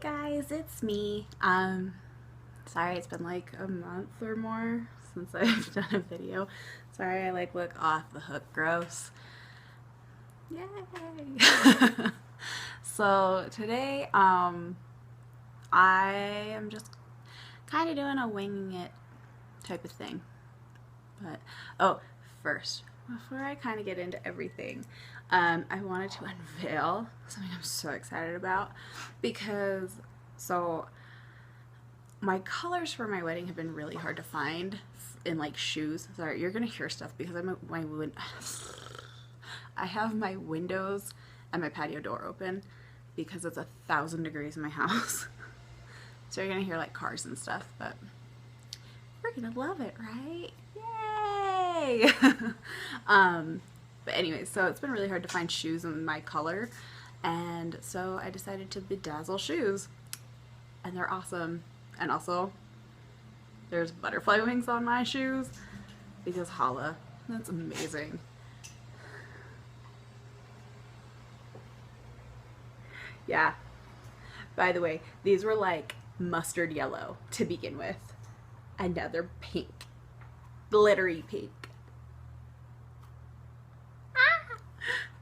Hey guys, it's me. Sorry it's been like a month or more since I've done a video. Sorry I look off the hook gross. Yay! So today, I am just kind of doing a winging it type of thing. But, oh, first, before I kind of get into everything, I wanted to unveil something I'm so excited about because, my colors for my wedding have been really hard to find in shoes. Sorry, you're gonna hear stuff because I have my windows and my patio door open because it's 1,000 degrees in my house. So you're gonna hear cars and stuff, but we're gonna love it, right? Yay! But anyway, so it's been really hard to find shoes in my color, and so I decided to bedazzle shoes, and they're awesome. And also, there's butterfly wings on my shoes because holla, that's amazing. Yeah. By the way, these were mustard yellow to begin with, and now they're pink, glittery pink.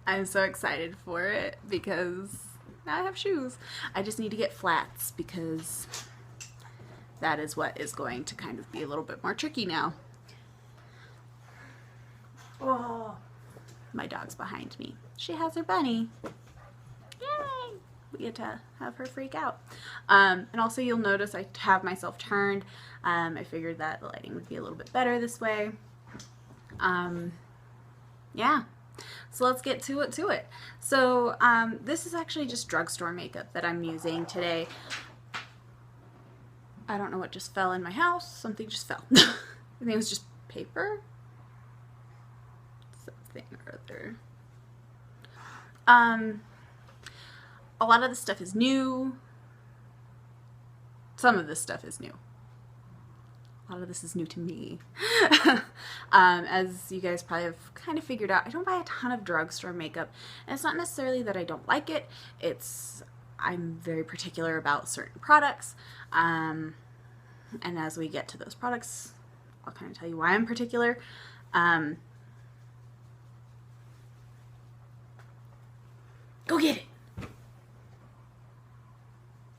I'm so excited for it because now I have shoes. I just need to get flats because that is what is going to kind of be a little bit more tricky now. Oh, my dog's behind me. She has her bunny. Yay! We get to have her freak out. And also you'll notice I have myself turned. I figured that the lighting would be a little bit better this way. Yeah. So let's get to it. So this is actually just drugstore makeup that I'm using today. I don't know what just fell in my house. Something just fell. I think it was just paper. Something or other. A lot of this stuff is new. Some of this stuff is new. A lot of this is new to me. As you guys probably have kind of figured out, I don't buy a ton of drugstore makeup. And it's not necessarily that I don't like it. I'm very particular about certain products. And as we get to those products, I'll kind of tell you why I'm particular. Go get it!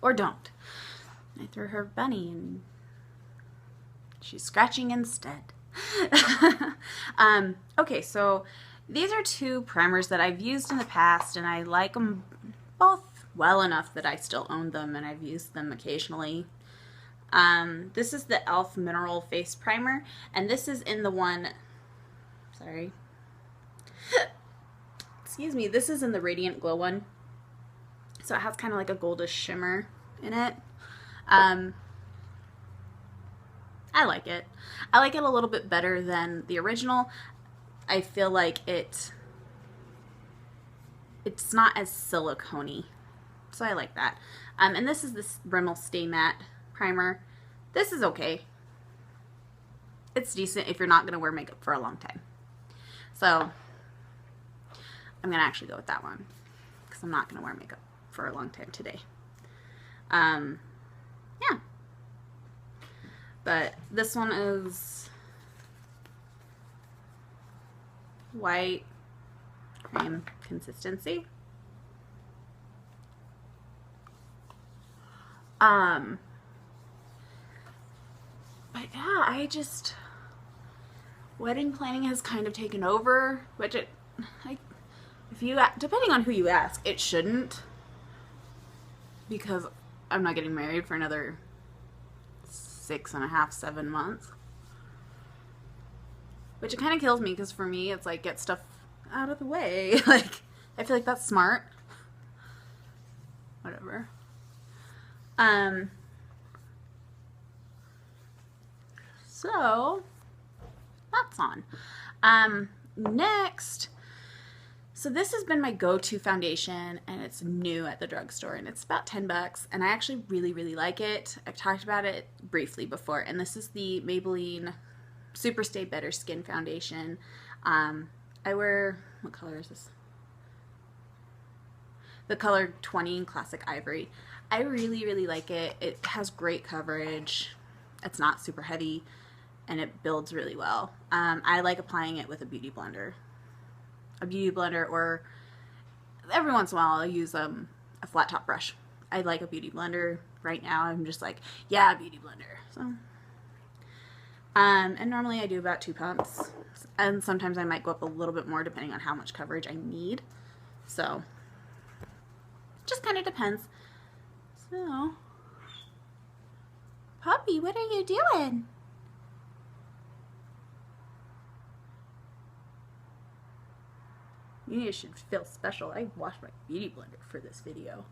Or don't. I threw her bunny and she's scratching instead. Okay, so these are two primers that I've used in the past, and I like them both well enough that I still own them, and I've used them occasionally. This is the e.l.f. Mineral Face Primer, and this is in the one, sorry, excuse me, this is in the Radiant Glow one. So it has kind of like a goldish shimmer in it. I like it. I like it a little bit better than the original. I feel like it's not as silicone-y, so I like that. And this is this Rimmel Stay Matte primer. This is okay. It's decent if you're not going to wear makeup for a long time. So I'm going to actually go with that one because I'm not going to wear makeup for a long time today. Yeah. But this one is white cream consistency. But yeah, wedding planning has kind of taken over, which depending on who you ask, it shouldn't, because I'm not getting married for another 6.5, 7 months. Which it kind of kills me, because for me, it's get stuff out of the way. I feel like that's smart. Whatever. So, that's on. Next, so this has been my go-to foundation, and it's new at the drugstore, and it's about 10 bucks, and I actually really, really like it. I've talked about it briefly before, and this is the Maybelline Super Stay Better Skin Foundation. I wear, what color is this? The color 20 in Classic Ivory. I really, really like it. It has great coverage. It's not super heavy, and it builds really well. I like applying it with a beauty blender. Or every once in a while I'll use a flat top brush. I like a beauty blender. Right now I'm just like, yeah, beauty blender. So, and normally I do about 2 pumps, and sometimes I might go up a little bit more depending on how much coverage I need. So, just kind of depends. So, puppy, what are you doing? You should feel special. I washed my beauty blender for this video.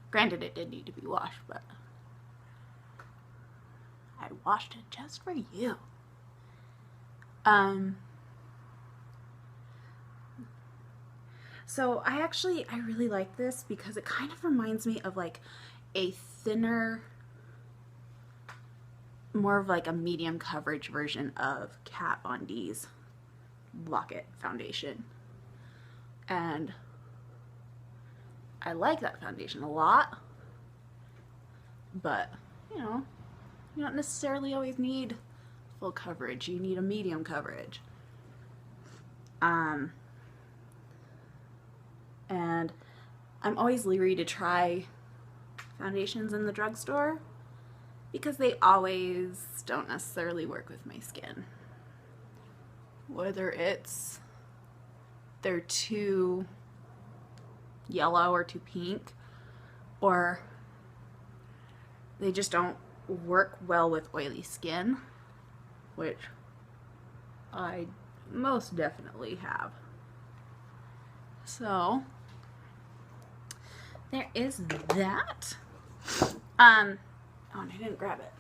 Granted, it did need to be washed, but I washed it just for you. So I really like this because it kind of reminds me of like a thinner, more of like a medium coverage version of Kat Von D's Lock It foundation. And I like that foundation a lot, but you know, you don't necessarily always need full coverage. You need a medium coverage. And I'm always leery to try foundations in the drugstore because they always don't necessarily work with my skin. Whether it's they're too yellow or too pink, or they just don't work well with oily skin, which I most definitely have. So there is that. Oh, and I didn't grab it.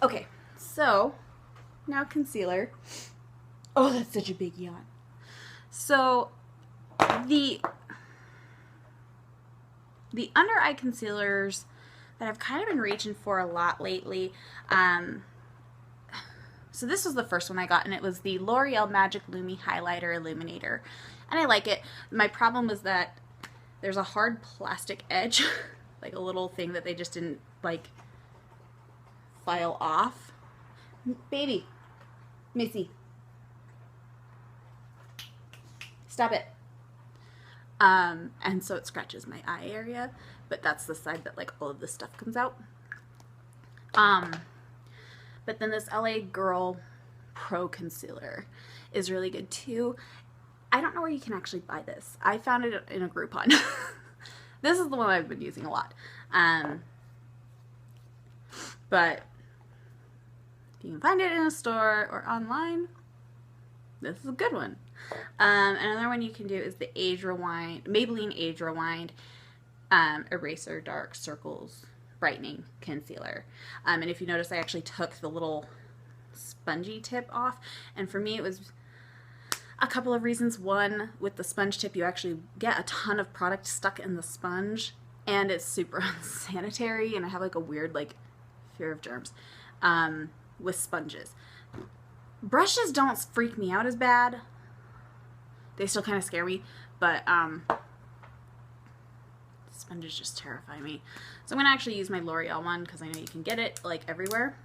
Okay, so now concealer. Oh, that's such a big yawn. So the under eye concealers that I've kind of been reaching for a lot lately. So this was the first one I got, and it was the L'Oreal Magic Lumi Highlighter Illuminator, and I like it. My problem was that there's a hard plastic edge, like a little thing that they just didn't like file off. Baby, Missy, stop it. And so it scratches my eye area, but that's the side that like all of this stuff comes out. But then this LA Girl Pro Concealer is really good too. I don't know where you can actually buy this. I found it in a Groupon. This is the one I've been using a lot. But if you can find it in a store or online, this is a good one. Another one you can do is the Maybelline Age Rewind Eraser Dark Circles Brightening Concealer. And if you notice, I actually took the little spongy tip off, and for me it was a couple of reasons. One, with the sponge tip you actually get a ton of product stuck in the sponge, and it's super unsanitary, and I have like a weird like fear of germs with sponges. Brushes don't freak me out as bad. They still kind of scare me, but sponges just terrify me. So I'm going to actually use my L'Oreal one because I know you can get it like everywhere.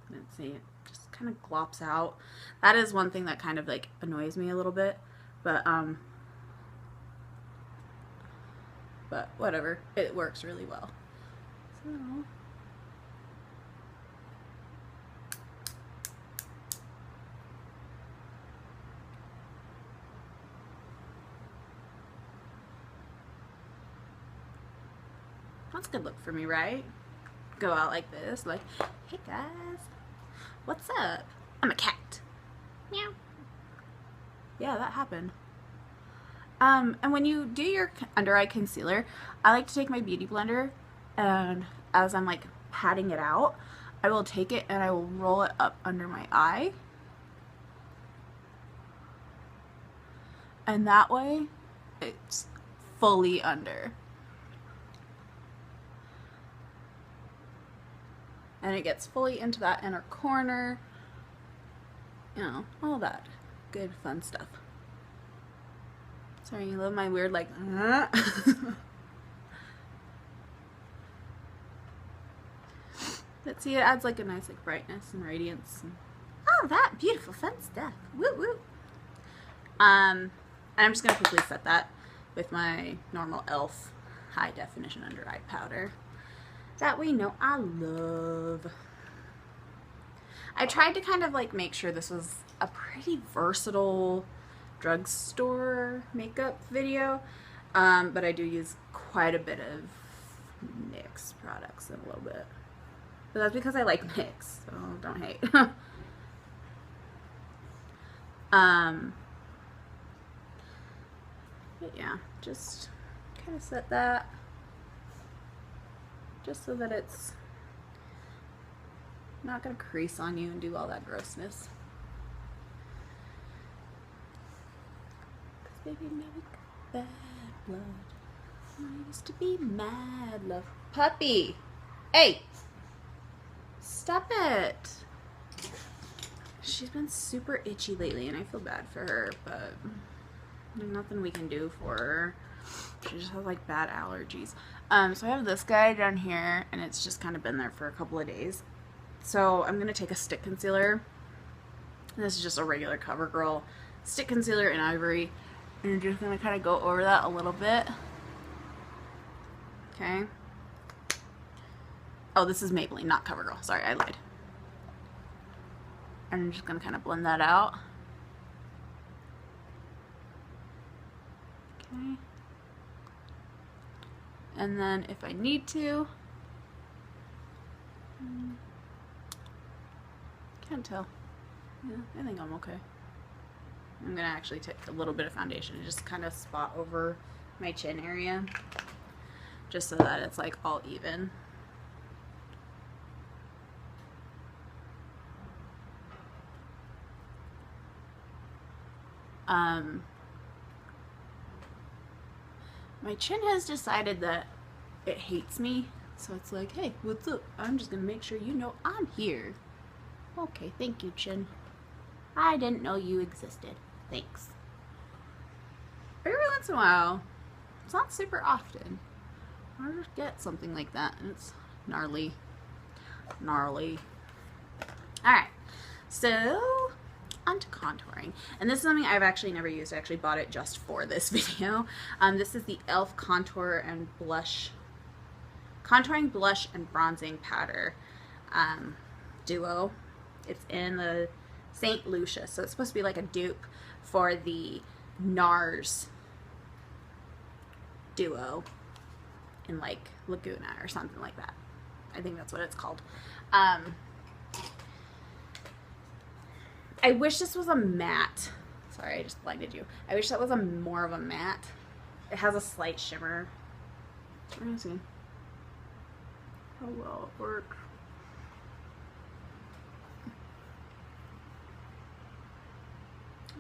Let's see, it just kind of glops out. That is one thing that kind of like annoys me a little bit, but whatever, it works really well. So that's a good look for me, right? Go out like this, like, hey guys, what's up? I'm a cat. Meow. Yeah, that happened. And when you do your under eye concealer, I like to take my beauty blender, and as I'm like patting it out, I will take it and I will roll it up under my eye. And that way, it's fully under. And it gets fully into that inner corner. You know, all that good fun stuff. Sorry, you love my weird, like, But see, it adds like a nice like brightness and radiance. And, oh, that beautiful fun stuff. Woo woo. And I'm just gonna quickly set that with my normal e.l.f. high definition under eye powder that we know I love. I tried to kind of like make sure this was a pretty versatile drugstore makeup video, but I do use quite a bit of NYX products in a little bit. But that's because I like NYX, so don't hate. But yeah, just kind of set that just so that it's not gonna crease on you and do all that grossness. Cause baby, now we got bad blood. I used to be mad love. Puppy! Hey! Stop it! She's been super itchy lately and I feel bad for her, but there's nothing we can do for her. She just has like bad allergies. So I have this guy down here and it's just kind of been there for a couple of days. So I'm going to take a stick concealer. This is just a regular CoverGirl stick concealer in Ivory. And I'm just going to kind of go over that a little bit. Okay. Oh, this is Maybelline, not CoverGirl. Sorry, I lied. And I'm just going to kind of blend that out. Okay. And then if I need to, can't tell. Yeah, I think I'm okay. I'm gonna actually take a little bit of foundation and just kind of spot over my chin area, just so that it's like all even. My chin has decided that it hates me, so it's like, hey, what's up? I'm just gonna make sure you know I'm here. Okay, thank you, chin. I didn't know you existed. Thanks. Every once in a while, it's not super often, I'll just get something like that, and it's gnarly. Gnarly. Alright, so onto contouring. And this is something I've actually never used. I actually bought it just for this video. This is the e.l.f. Contour and Blush, Contouring Blush and Bronzing Powder duo. It's in the St. Lucia, so it's supposed to be like a dupe for the NARS duo in like Laguna or something like that. I think that's what it's called. I wish this was a matte. Sorry, I just blinded you. I wish that was more of a matte. It has a slight shimmer. We're gonna see how well it works.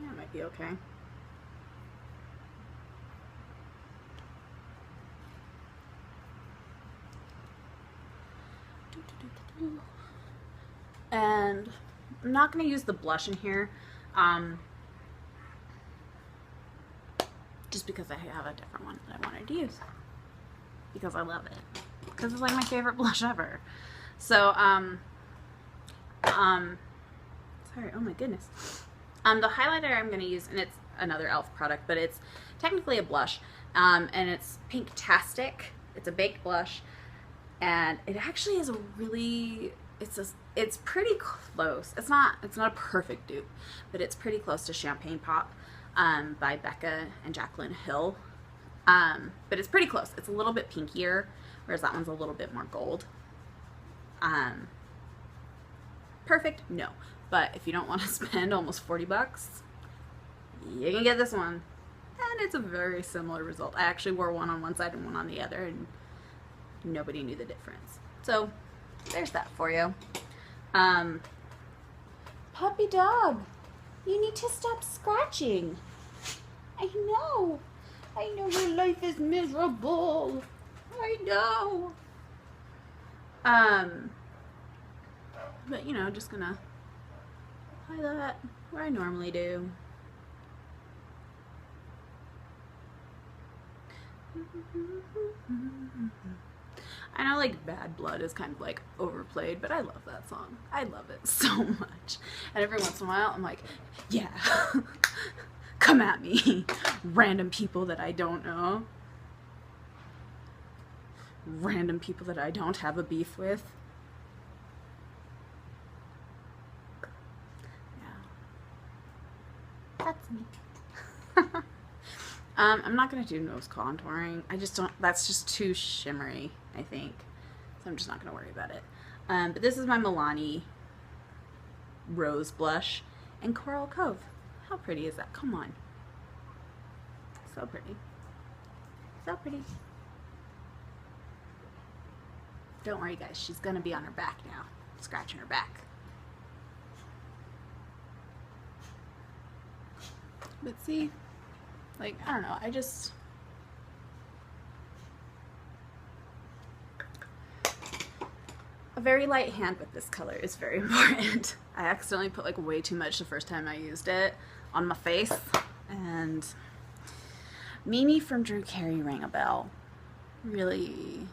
Yeah, it might be okay. And I'm not going to use the blush in here, just because I have a different one that I wanted to use, because I love it, because it's like my favorite blush ever. So, sorry, oh my goodness. The highlighter I'm going to use, and it's another e.l.f. product, but it's technically a blush, and it's Pinktastic. It's a baked blush, and it actually is a really, it's pretty close. It's not a perfect dupe, but it's pretty close to Champagne Pop by Becca and Jaclyn Hill. But it's pretty close. It's a little bit pinkier, whereas that one's a little bit more gold. Perfect? No. But if you don't want to spend almost 40 bucks, you can get this one. And it's a very similar result. I actually wore one on one side and one on the other, and nobody knew the difference. So there's that for you. Puppy dog, you need to stop scratching. I know your life is miserable. I know. But you know, just gonna apply that where I normally do. I know like Bad Blood is kind of like overplayed, but I love that song. I love it so much. And every once in a while I'm like, yeah, come at me, random people that I don't know. Random people that I don't have a beef with. Yeah. That's me. I'm not going to do nose contouring. I just don't, that's just too shimmery, I think. So I'm just not going to worry about it. But this is my Milani Rose Blush in Coral Cove. How pretty is that? Come on. So pretty. So pretty. Don't worry, guys. She's going to be on her back now. Scratching her back. But see, like, I don't know. I just... A very light hand with this color is very important. I accidentally put like way too much the first time I used it on my face. And Mimi from Drew Carey rang a bell. Really...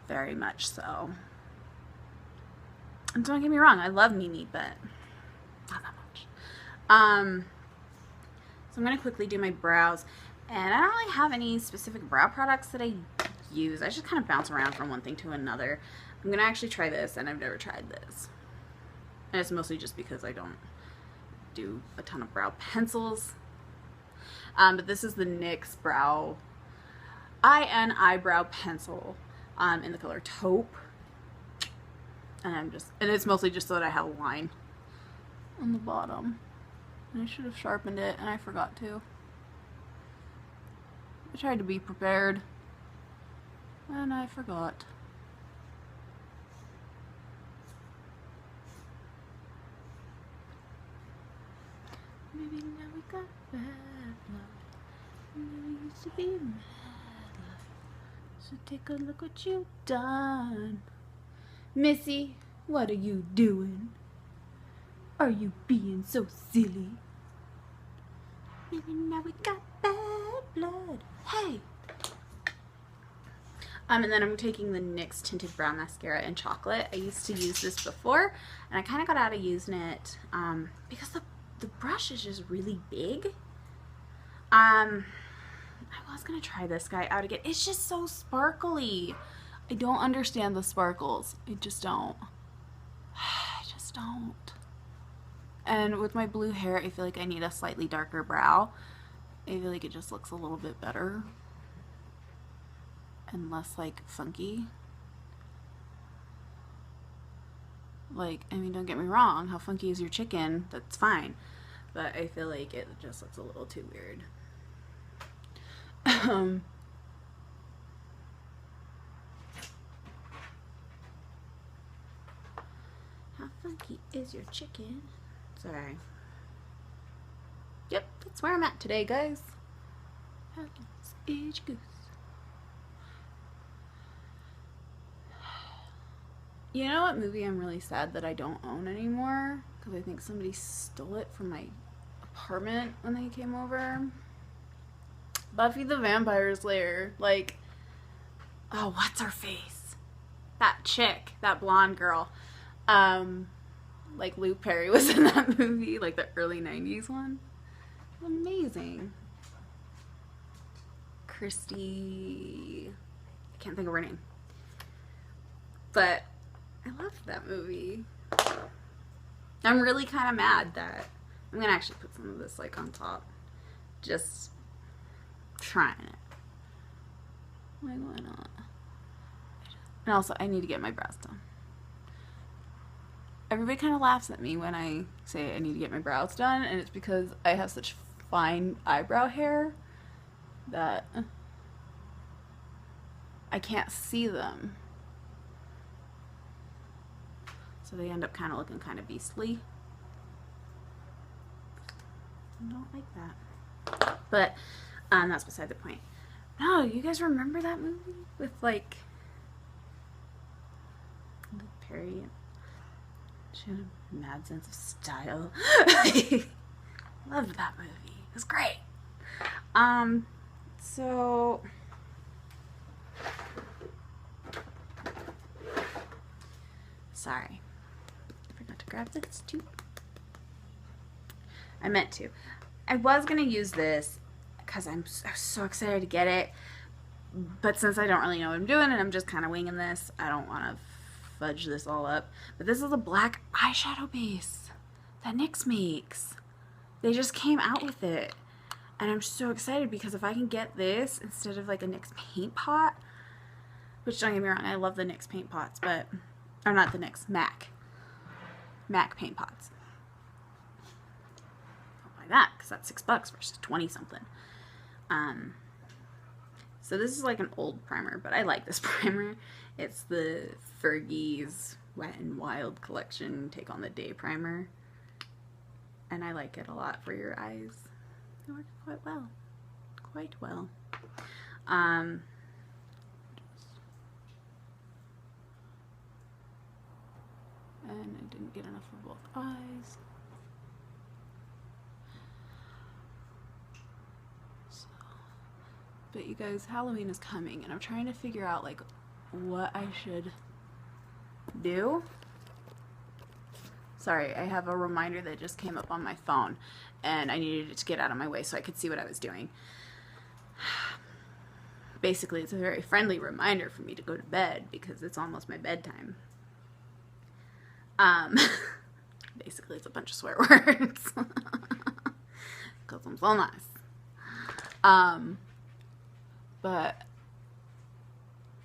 very much so. And don't get me wrong, I love Mimi, but not that much. So I'm going to quickly do my brows. And I don't really have any specific brow products that I use. I just kind of bounce around from one thing to another. I'm going to actually try this, and I've never tried this. And it's mostly just because I don't do a ton of brow pencils. But this is the NYX Brow Eye Eyebrow Pencil. In the color Taupe, and it's mostly just so that I have a line on the bottom, and I should have sharpened it, and I forgot to. I tried to be prepared, and I forgot. Maybe now we got bad blood, maybe we used to be mad. So take a look what you've done. Missy, what are you doing? Are you being so silly? Maybe now we got bad blood. Hey! And then I'm taking the NYX Tinted Brow Mascara in Chocolate. I used to use this before, and I kind of got out of using it because the brush is just really big. I was going to try this guy out again. It's just so sparkly. I don't understand the sparkles. I just don't. I just don't. And with my blue hair, I feel like I need a slightly darker brow. I feel like it just looks a little bit better. And less, like, funky. Like, I mean, don't get me wrong. How funky is your chicken? That's fine. But I feel like it just looks a little too weird. How funky is your chicken? Sorry. Yep, that's where I'm at today, guys. How is your goose? You know what movie I'm really sad that I don't own anymore? Because I think somebody stole it from my apartment when they came over. Buffy the Vampire Slayer. Like, oh, what's her face? That chick, that blonde girl. Like Luke Perry was in that movie, like the early 90s one. Amazing. Christy, I can't think of her name. But I loved that movie. I'm really kind of mad that I'm gonna actually put some of this like on top. Just trying it. Like, why not? And also, I need to get my brows done. Everybody kind of laughs at me when I say I need to get my brows done, and it's because I have such fine eyebrow hair that I can't see them. So they end up kind of looking kind of beastly. I don't like that. But that's beside the point. No, you guys remember that movie with like Luke Perry? She had a mad sense of style. Loved that movie. It was great. So Sorry. I forgot to grab this too. I meant to. I was going to use this because I was so excited to get it. But since I don't really know what I'm doing and I'm just kind of winging this, I don't want to fudge this all up. But this is a black eyeshadow base that NYX makes. They just came out with it. And I'm so excited because if I can get this instead of like a NYX paint pot, which don't get me wrong, I love the NYX paint pots, but, or not the NYX, MAC paint pots. I'll buy that because that's $6 versus 20 something. So this is like an old primer, but I like this primer. It's the Fergie's Wet n Wild collection Take on the Day primer. And I like it a lot for your eyes. It works quite well. Quite well. And I didn't get enough for both eyes. So, but you guys, Halloween is coming and I'm trying to figure out like what I should do. Sorry, I have a reminder that just came up on my phone and I needed it to get out of my way so I could see what I was doing. Basically, it's a very friendly reminder for me to go to bed because it's almost my bedtime. Basically, it's a bunch of swear words because I'm so nice. But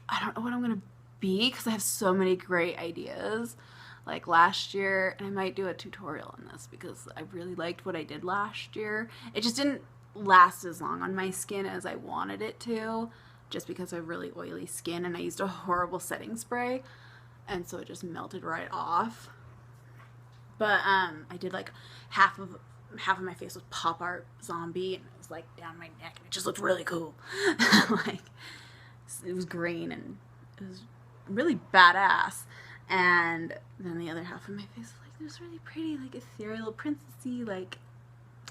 I don't know what I'm gonna be because I have so many great ideas. Like last year, and I might do a tutorial on this because I really liked what I did last year. It just didn't last as long on my skin as I wanted it to, just because I have really oily skin and I used a horrible setting spray, and so it just melted right off. But I did like half of my face was pop art zombie, and it was like down my neck, and it just looked really cool. Like it was green and it was really badass. And then the other half of my face was like, it was really pretty, like ethereal, princessy, like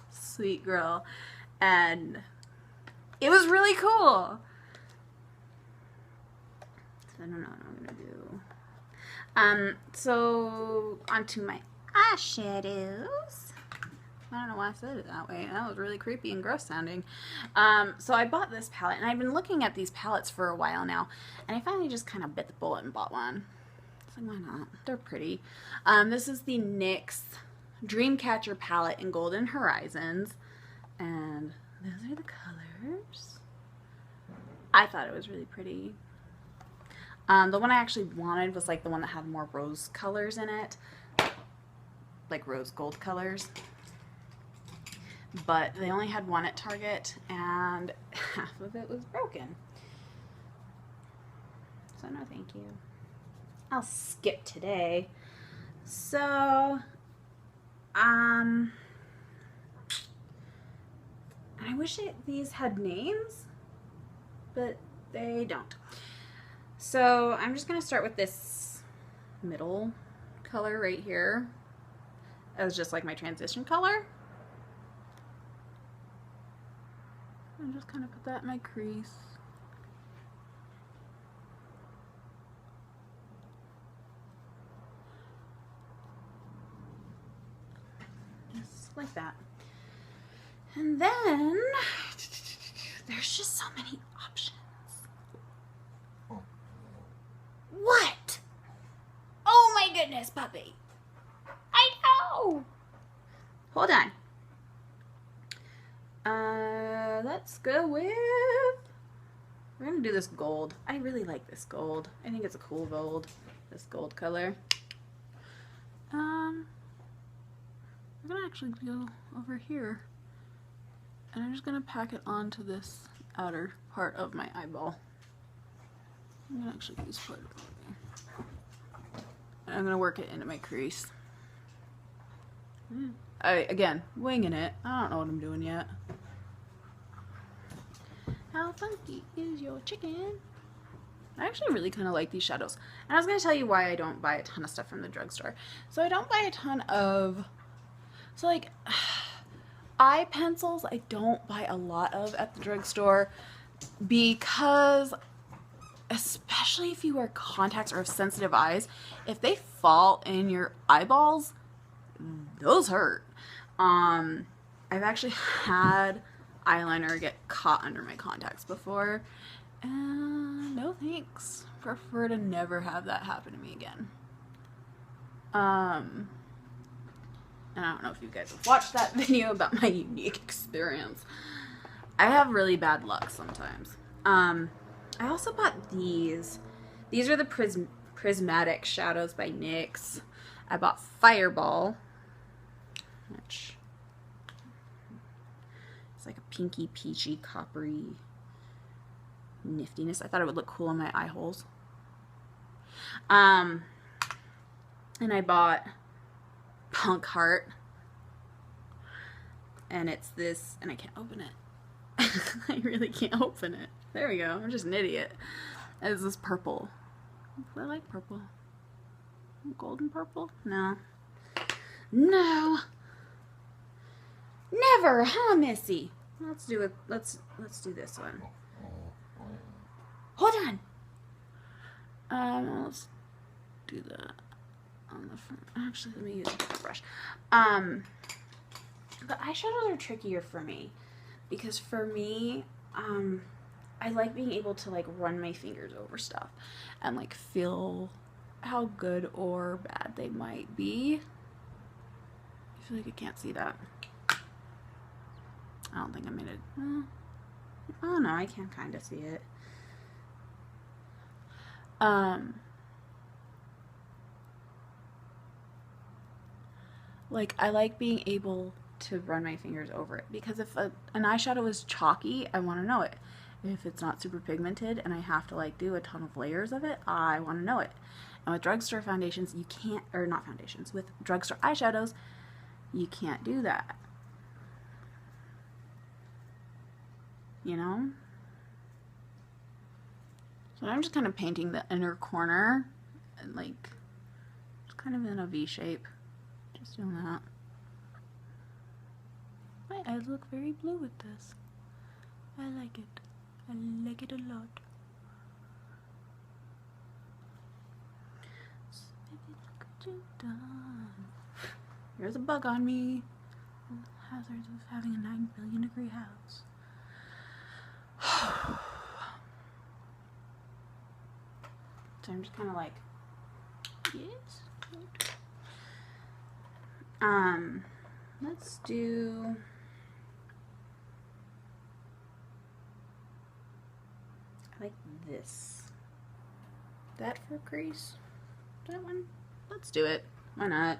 sweet girl. And it was really cool. So I don't know what I'm gonna do. So onto my eyeshadows. I don't know why I said it that way. That was really creepy and gross sounding. So I bought this palette, and I've been looking at these palettes for a while now, and I finally just kind of bit the bullet and bought one. Like, why not? They're pretty. This is the NYX Dreamcatcher palette in Golden Horizons. And those are the colors. I thought it was really pretty. The one I actually wanted was like the one that had more rose colors in it. Like rose gold colors. But they only had one at Target and half of it was broken. So no thank you. I'll skip today. So, I wish these had names, but they don't. So I'm just going to start with this middle color right here as just like my transition color. And just kind of put that in my crease. Like that. And then there's just so many options. What? Oh my goodness, puppy. I know. Hold on. Let's go with, we're gonna do this gold. I really like this gold. I think it's a cool gold, this gold color. I'm gonna actually go over here and I'm just gonna pack it onto this outer part of my eyeball. I'm gonna actually use part of it. And I'm gonna work it into my crease. Again, winging it. I don't know what I'm doing yet. How funky is your chicken? I actually really kind of like these shadows. And I was going to tell you why I don't buy a ton of stuff from the drugstore. So I don't buy a ton of... So like, eye pencils I don't buy a lot of at the drugstore because especially if you wear contacts or have sensitive eyes, if they fall in your eyeballs, those hurt. I've actually had eyeliner get caught under my contacts before, and no thanks. Prefer to never have that happen to me again. And I don't know if you guys have watched that video about my unique experience. I have really bad luck sometimes. I also bought these. These are the Prismatic Shadows by NYX. I bought Fireball, which it's like a pinky, peachy, coppery niftiness. I thought it would look cool on my eye holes. And I bought Punk Heart, and it's this, and I can't open it. I really can't open it. There we go. I'm just an idiot. It's this purple. I like purple. Golden purple? No. No. Never, huh, Missy? Let's do it. Let's do this one. Hold on. Let's do that on the front. Actually, let me use a brush. The eyeshadows are trickier for me because for me, I like being able to like run my fingers over stuff and like feel how good or bad they might be. I feel like I can't see that. I don't think I made it. Oh no, I can kind of see it. Like I like being able to run my fingers over it because if an eyeshadow is chalky, I want to know it. If it's not super pigmented and I have to like do a ton of layers of it, I want to know it. And with drugstore foundations, you can't, or not foundations, with drugstore eyeshadows, you can't do that. You know? So I'm just kind of painting the inner corner and like, it's kind of in a V shape. Just doing that. My eyes look very blue with this. I like it. I like it a lot. So baby, look what you've done. There's a bug on me. Hazards of having a 9 billion degree house. So I'm just kind of like, yes. Let's do. I like this. That for crease. That one. Let's do it. Why not?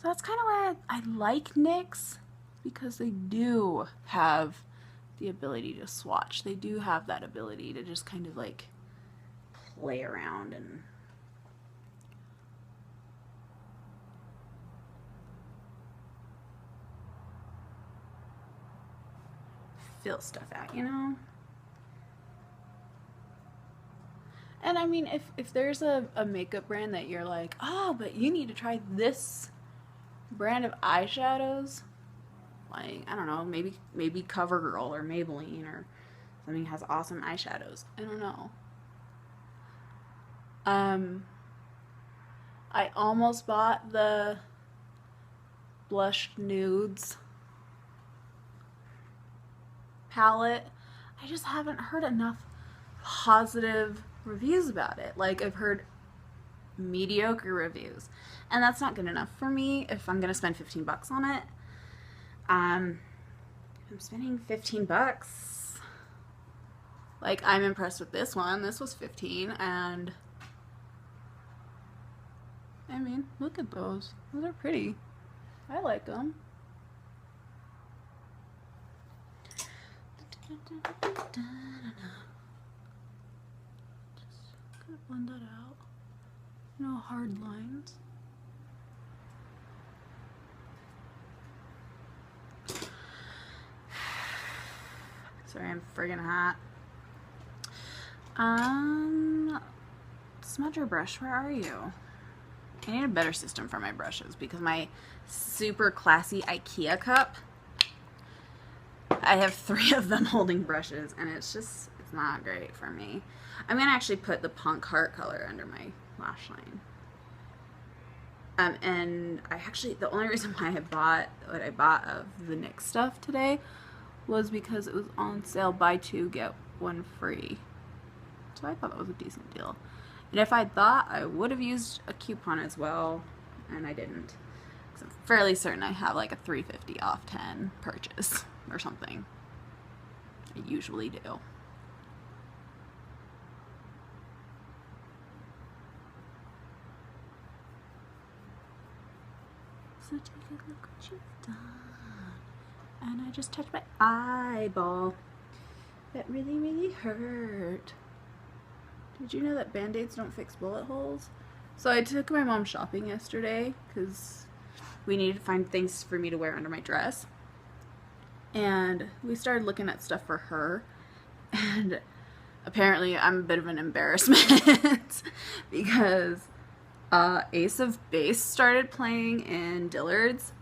So that's kind of why I like NYX, because they do have the ability to swatch. They do have that ability to just kind of like play around and feel stuff out, you know? And I mean, if there's a makeup brand that you're like, oh, but you need to try this brand of eyeshadows, like, I don't know, maybe CoverGirl or Maybelline or something has awesome eyeshadows. I don't know. I almost bought the Blush Nudes palette. I just haven't heard enough positive reviews about it. Like, I've heard mediocre reviews, and that's not good enough for me if I'm gonna spend 15 bucks on it. I'm spending 15 bucks. Like, I'm impressed with this one. This was 15, and I mean, look at those. Those are pretty. I like them. Just kind of blend that out. No hard lines. Sorry, I'm friggin' hot. Let's smudger brush, where are you? I need a better system for my brushes because my super classy IKEA cup, I have 3 of them holding brushes, and it's not great for me. I'm going to actually put the Punk Heart color under my lash line. And the only reason why I bought what I bought of the NYX stuff today was because it was on sale, buy 2, get 1 free. So I thought that was a decent deal. And if I thought, I would have used a coupon as well, and I didn't. So I'm fairly certain I have like a $3.50 off 10 purchase or something. I usually do. So take a look what you've done. And I just touched my eyeball. That really, really hurt. Did you know that Band-Aids don't fix bullet holes? So I took my mom shopping yesterday because we needed to find things for me to wear under my dress. And we started looking at stuff for her. And apparently I'm a bit of an embarrassment because Ace of Base started playing in Dillard's.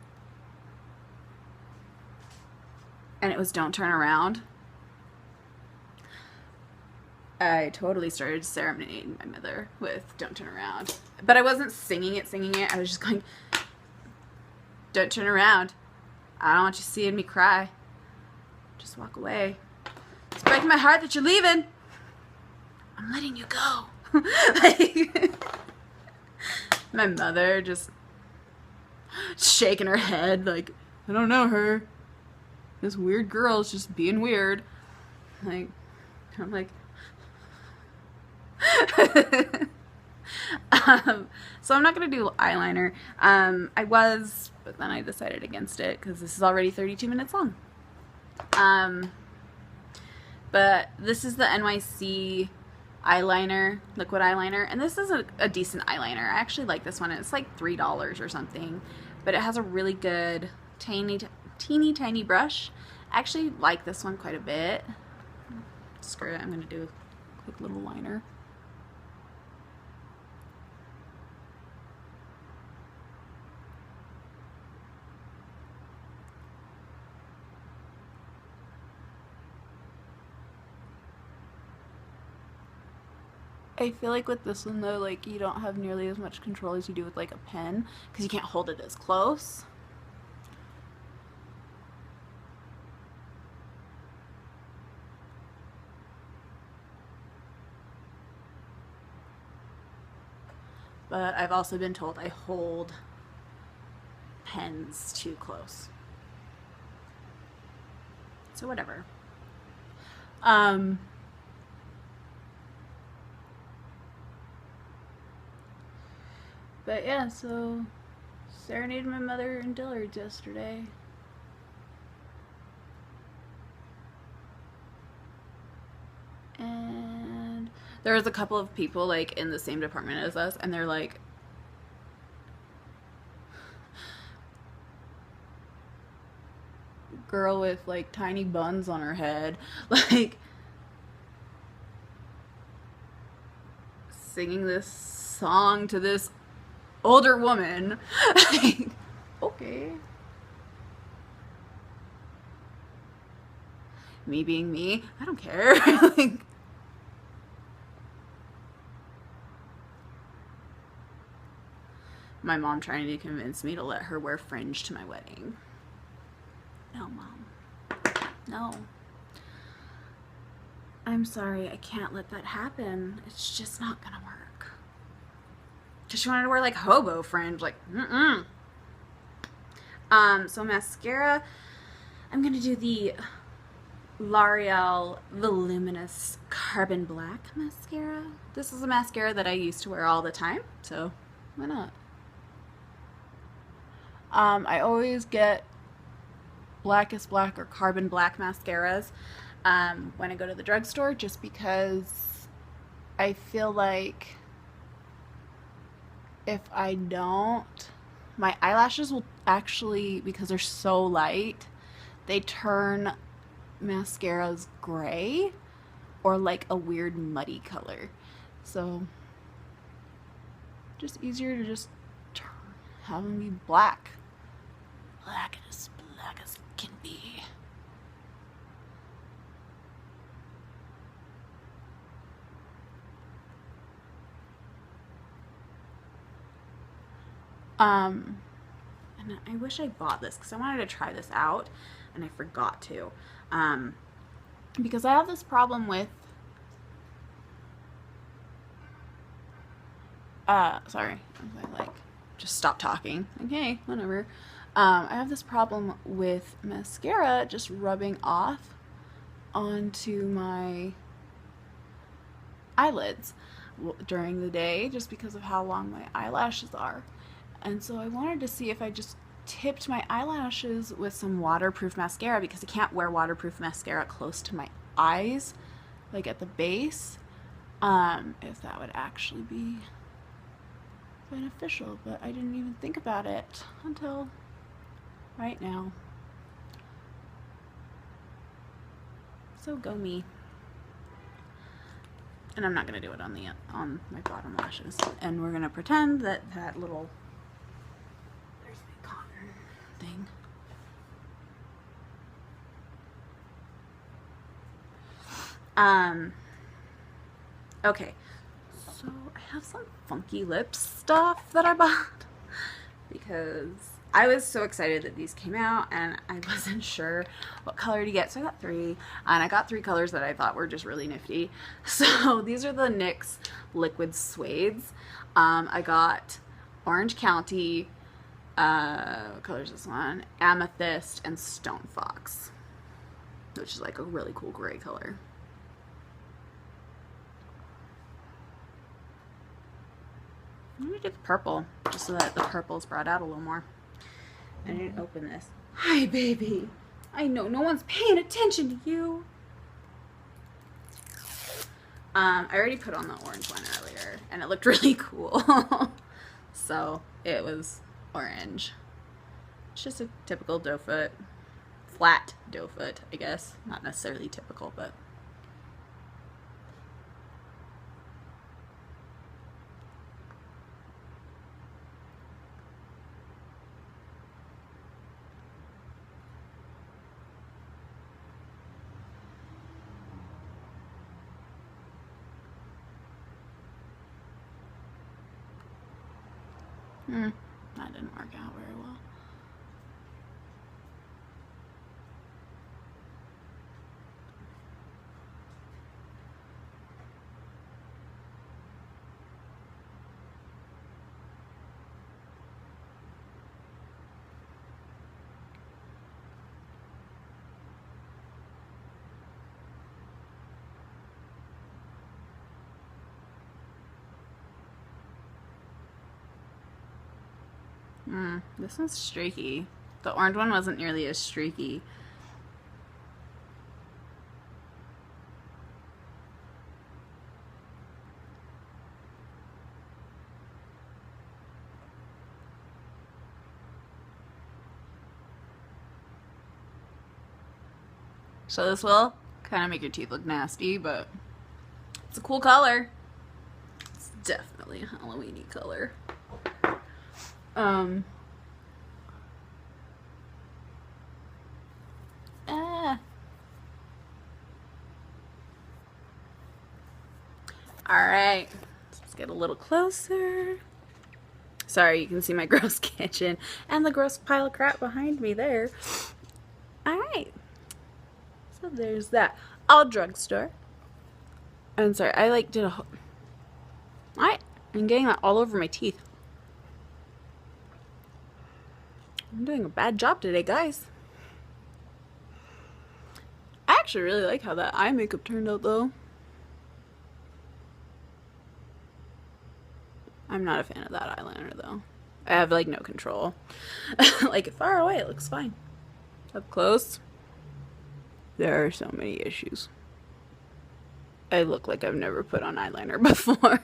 And it was Don't Turn Around. I totally started serenading my mother with Don't Turn Around. But I wasn't singing it. I was just going, don't turn around. I don't want you seeing me cry. Just walk away. It's breaking my heart that you're leaving. I'm letting you go. Like, my mother just shaking her head like, I don't know her. This weird girl's just being weird. Like, I'm like, so I'm not gonna do eyeliner. I was, but then I decided against it because this is already 32 minutes long. But this is the NYC eyeliner, liquid eyeliner, and this is a decent eyeliner. I actually like this one. It's like $3 or something, but it has a really good teeny tiny brush. I actually like this one quite a bit. Screw it, I'm gonna do a quick little liner. I feel like with this one though, like, you don't have nearly as much control as you do with like a pen because you can't hold it as close. But I've also been told I hold pens too close. So whatever. But yeah, so serenaded my mother in Dillard's yesterday. And there was a couple of people like in the same department as us, and they're like, girl with like tiny buns on her head, like singing this song to this older woman. Like, okay. Me being me, I don't care. Like, my mom trying to convince me to let her wear fringe to my wedding. No, Mom. No. I'm sorry, I can't let that happen. It's just not gonna work. Because she wanted to wear like hobo fringe, like, so mascara, I'm gonna do the L'Oreal Voluminous Carbon Black mascara. This is a mascara that I used to wear all the time, so why not? I always get Blackest Black or Carbon Black mascaras when I go to the drugstore, just because I feel like if I don't, my eyelashes will actually, because they're so light, they turn mascaras gray or like a weird muddy color. So Just easier to just have them be black. Black as can be. And I wish I bought this because I wanted to try this out and I forgot to. Because I have this problem with sorry, I like just stop talking. Okay, whatever. I have this problem with mascara just rubbing off onto my eyelids during the day just because of how long my eyelashes are. And so I wanted to see if I just tipped my eyelashes with some waterproof mascara, because I can't wear waterproof mascara close to my eyes, like at the base, if that would actually be beneficial. But I didn't even think about it until right now. So go me. And I'm not gonna do it on my bottom lashes. And we're gonna pretend that that little, there's my cotton thing. Okay, so I have some funky lips stuff that I bought because I was so excited that these came out and I wasn't sure what color to get, so I got 3, and I got 3 colors that I thought were just really nifty. So these are the NYX Liquid Suedes. I got Orange County, what color is this one? Amethyst, and Stone Fox, which is like a really cool gray color. I'm gonna do the purple, just so that the purple's brought out a little more. I didn't open this. Hi, baby. I know no one's paying attention to you. I already put on the orange one earlier, and it looked really cool. So it was orange. It's just a typical doe foot, flat doe foot, I guess. Not necessarily typical, but. That didn't work out very well. This one's streaky. The orange one wasn't nearly as streaky. So this will kind of make your teeth look nasty, but it's a cool color. It's definitely a Halloween-y color. Alright, let's get a little closer. Sorry, you can see my gross kitchen and the gross pile of crap behind me there. Alright, so there's that. All Drugstore. I'm sorry, I like did a whole... Alright, I'm getting that all over my teeth. I'm doing a bad job today, guys. I actually really like how that eye makeup turned out, though. I'm not a fan of that eyeliner, though. I have, like, no control. Like, far away, it looks fine. Up close, there are so many issues. I look like I've never put on eyeliner before.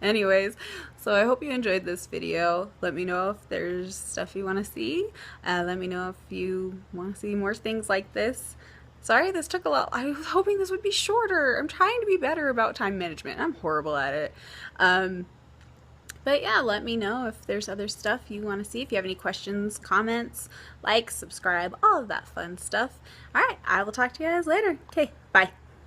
Anyways, so I hope you enjoyed this video. Let me know if there's stuff you want to see. Let me know if you want to see more things like this. Sorry this took a lot. I was hoping this would be shorter. I'm trying to be better about time management. I'm horrible at it. But yeah, let me know if there's other stuff you want to see. If you have any questions, comments, like, subscribe, all of that fun stuff. All right, I will talk to you guys later. Okay, bye.